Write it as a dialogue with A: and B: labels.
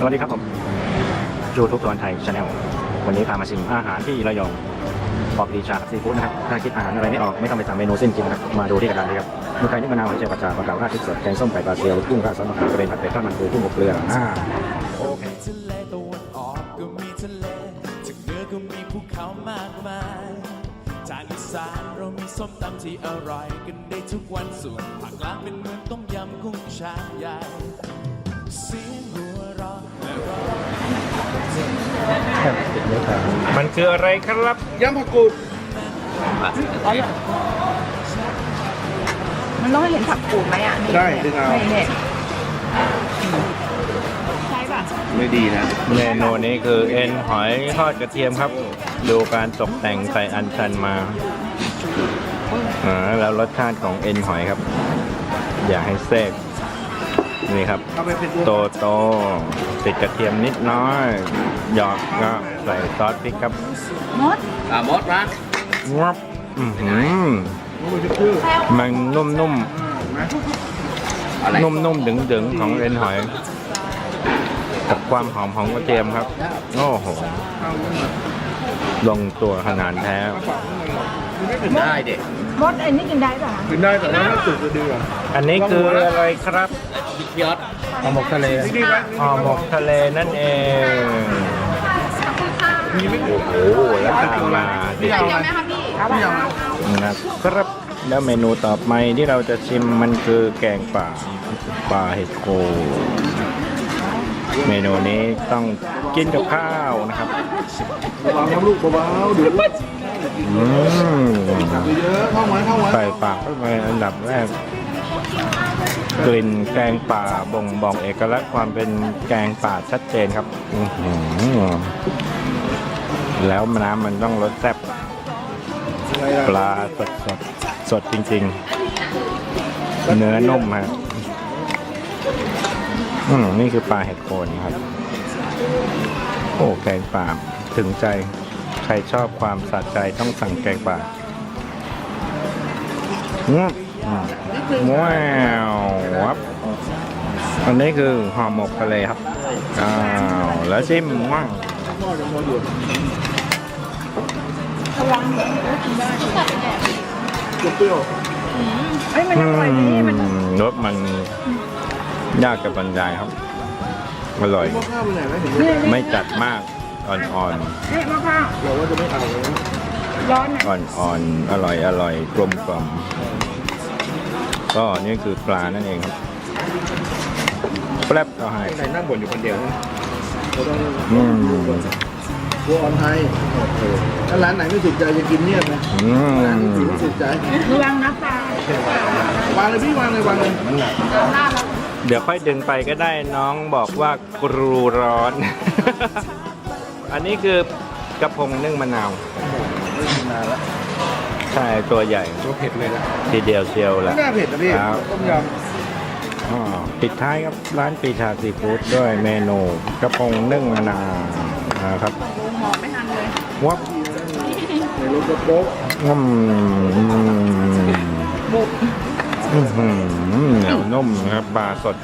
A: วัสดีครับผมยูทูบตอนไทยชาแนลวันนี้พามาชิมอาหารที่ระยองปอปรีชาซีฟู้ดนะครับถ้าคิดอาหารอะไรไม่ออกไม่ต้องไปสั่งเมนูเส้นกินครับมาดูที่กระดานเลยครับมือไก่นี่มะนาวหัวใจปลาจาปลาเก๋าราดพริกสดแกงส้มไก่ปลาเซียวกุ้งราดซอสมะขามกระเบนผัดเผ็ดทอดมันปูกุ้งอบเกลือโอเค
B: ทะเลตะวันออกก็มีทะเลจากเหนือก็มีภูเขามากมายจากอีสานเรามีส้มตำที่อร่อยกันได้ทุกวันส่วนภาคกลางเป็นเมืองต้มยำกุ้งชามใหญ่เสียงหัวเราะและร้อง
A: มันคืออะไรครับ
C: ยำผักกูด
D: มันต้องเห็นผักกูดไหมอ่ะ
C: ใช่ดึงเอา
D: ใช่ป่ะ
C: ไม่ดีนะ
A: เมนูนี้คือเอ็นหอยทอดกระเทียมครับดูการตกแต่งใส่อัญชันมาแล้วรสชาติของเอ็นหอยครับอย่าให้เซกนี่ครับโตโตติดกระเทียมนิดน้อยหยอกก็ใส่ซอสพริกครับ
D: มด
C: มดนะ
A: งับมันนุ่มดึงของเอ็นหอยกับความหอมของกระเทียมครับโอ้โหลงตัวขนาดแท้
C: ได้เด็ก
D: มดอันนี้กินได้ป่ะ
C: กินได้แต่ว่าสุกจะดีกว่า
A: อันนี้คืออะไรครับ
C: ยอด
A: ห่อหมกทะเลห่อหมกทะเลนั่นเองโอ้โหแล้วตามมา
D: เดียวไหมคะพี่
A: นะครับแล้วเมนูต่อไปที่เราจะชิมมันคือแกงป่าเห็ดโคนเมนูนี้ต้องกินกับข้าวนะครับ
C: วางลูกเบาๆเดี๋ยวเยอะเข้าไว้
A: ใส่ปากเข้าไปอันดับแรกกลิ่นแกงป่าบ่งบอกเอกลักษณ์ความเป็นแกงป่าชัดเจนครับแล้วน้ำมันต้องรสแซ่บปลาสดจริงๆเนื้อนุ่มฮะนี่คือปลาเห็ดโคนครับโอ้แกงป่าถึงใจใครชอบความสะใจต้องสั่งแกงป่าว้าวอันนี้คือห่อหมกทะเลครับแล้วชิมว่าง
C: เปรี้ยว
D: มันอร่อยนี่มัน
A: รสมันยากจะบรรยายครับอร่อยไม่จัดมากอ่อน
D: นี่มะพร้าว
C: เราว่าจะไม่เอาเลย
D: ร้อน
A: อ่อนอร่อยกลมก็นี่คือปลานั่นเองครับแป๊บเอาให้
C: ใครนั่งบ่นอยู่คนเดียวเราต้องบัวออนไทยถ้าร้านไหนไม่ถูกใจจะกินเงียบนะร้านที่ไม่ถูกใจ
D: วางนะปล
C: าวางเลยพี่วางเลย
A: เดี๋ยวค่อยดึงไปก็ได้น้องบอกว่ากรูร้อน อันนี้คือกระพงนึ่งมะนาวใช่ตัวใหญ่
C: ตัวเผ็ดเลยนะ
A: ทีเดียวเชียวแหละ
C: น่าเผ็ดนะพี่ต้มย
A: ำปิดท้ายครับร้านปรีชาซีฟู้ดด้วยเมนูกระพงนึ่งมะนาวนะครับ
D: หอมไม่ทันเลย
A: วับ
C: ในรถกระโป๊ะ
A: เหนียวนุ่มนะครับปลาสด